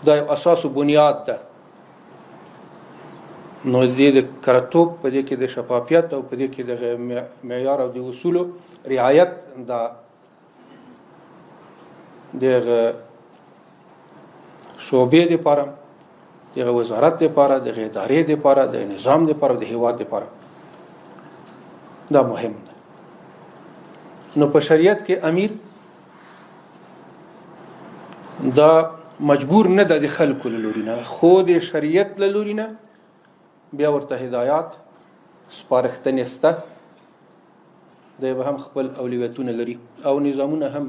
دا یو اساس و بنیاد ده. نو د کرتوب په دې کې د شفافیت او په دې کې د معیار او د اصولو رعایت دا د شعبې دپاره، د وزارت دپاره، د ادارې دپاره، د نظام دپاره، د هیواد دپاره دا مهم ده. نو په شریعت کې امیر دا مجبور نه ده د خلکو له لوري نه، خو د شریعت له لوري نه بیا ورته هدایات سپارښتنې شته. دی به هم خپل اولویتونه لري او نظامونه هم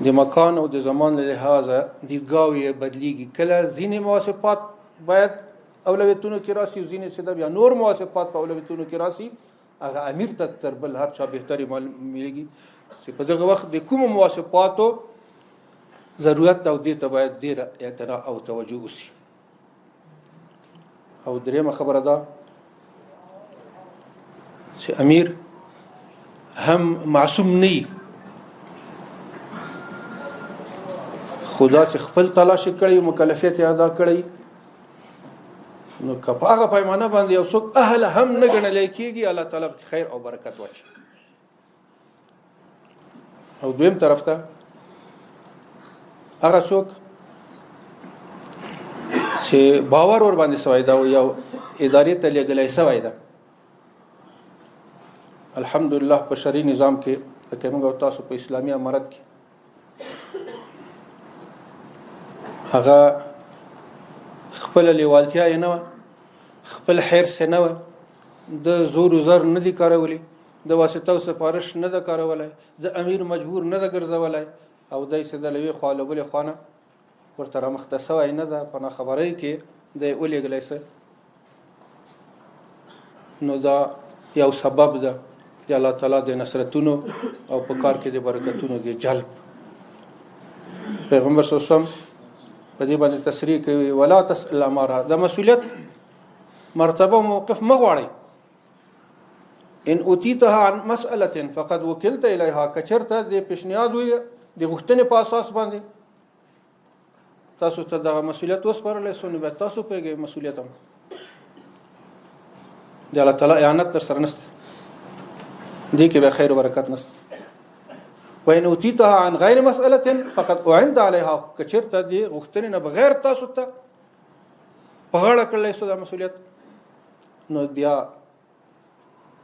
د مکان او د زمان له لحاظه دیدګاو یې بدلیږي. کله ځینې مواصفات باید اولویتونو کې راسي او ځینې څه ده بیا نور مواصفات په اولویتونو کې راسي، هغه امیر ته تر بل هر چا بهتري معلومیږي چې په دغه وخت د کومو مواصفاتو ضرورت ده او دې ته باید ډېره اعتنا او توجه وشي. او درېیمه خبره ده چې امیر هم معصوم نه وي، خو داسې خپل تلاشي کړی، مکلفیت یې ادا کړی، نو که په هغه پیمانه باندې یو څوک اهل هم نه ګڼلی کېږي، الله تعالی پکې خیر او برکت واچي. او دویم طرف ته هغه څوک چې باور ور باندې سوی ده او یو ادارې ته لېږلی سوی ده، الحمدلله په شرعي نظام کې لکه موږ او تاسو په اسلامي امارت کې هغه خپل لیوالتیا یې نه وه، خپل حرص یې نه وه، د زور و زر نه دي کارولی، د واسطه او سفارش نه ده کارولی، د امیر مجبور نه ده ګرځولی، او دی چې د له یوې خوا له بلې خوا نه ورته رامخته سوی نه ده، په ناخبرۍ کې دی ولېږلی څه. نو دا یو سبب ده د الله تعالی د نصرتونو او په کار کې د برکتونو د جلب. پیغمبر صلی الله علیه وسلم په دې باندې تصریح کوي ولا تسأل امارها، د مسؤلیت مرتبه او موقف مه غواړئ. ان اوتیتها عن مسأله فقد وکلت الیها، که چېرته د پیشنهاد وي د غوښتنې په اساس باندې تاسو ته دغه مسؤلیت وسپارلی سو، نو بیا تاسو پوهېږئ مسؤلیت هم د الله تعالی اعانت در سره نشته، دې کې بیا خیر و برکت نشته. وإن أوتيتها عن غير مسألة فقد أعنت عليها، که چېرته د غوښتنې نه بغیر تاسو ته په غاړه کړلی سو دا مسؤلیت، نو بیا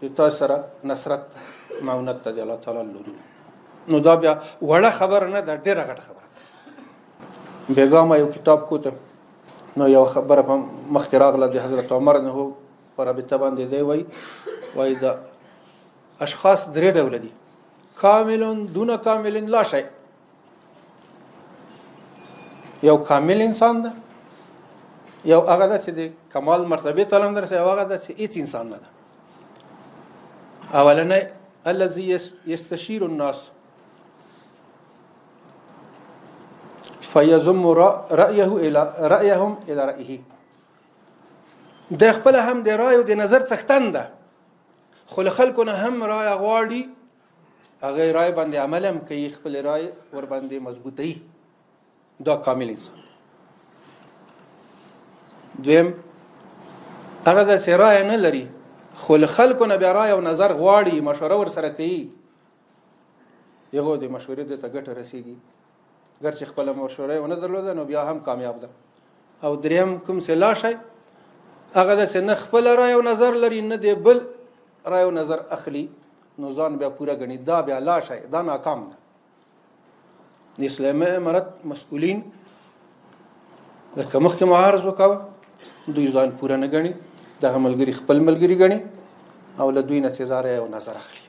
د تاسو سره نصرت معاونت ته د الله تعالی لوري، نو دا بیا وړه خبره نه ده، ډېره غټه خبره ده. بیګا ما یو کتاب کوته، نو یو خبره په مخکې راغله د حضرت عمر نه په رابطه باندې دی وایي د اشخاص درې ډوله دي، کامل دون کامل لا شی. یو کامل انسان ده، یو هغه ده چې د کمال مرتبه ته هم درسي، او هغه ده چې هیڅ انسان نه ده. اولنی الذي يستشير الناس فيضم رأيهم الى رأيه، د خپل هم د رای او د نظر څښتن ده، خو له خلکو نه هم رای غواړي، هغه رای باندې عمل هم کوي، خپل رای ور باندې مضبوطوي، دا کامل انسان. دویم هغه د چې رای نه لري، خو له خلکو نه بیا رای او نظر غواړي، مشوره ور سره کوي، یغو د مشورې د ته ګټه رسیږي، ګر چې خپل مشوره ونه درلوده نو بیا هم کامیاب ده. او دریم کوم چې لا شي هغه د چې نه خپل رای او نظر لري، نه دی بل رای او نظر اخلي، نو ځان بیا پوره غني، دا بیا لا شي، دا ناکام ده. د اسلامي امارت مسؤلین لکه مخکې معارض وکاوه، دوی ځان پوره نه غني، دغه ملګري خپل ملګري غني او له دوی نه څه رای او نظر اخلي.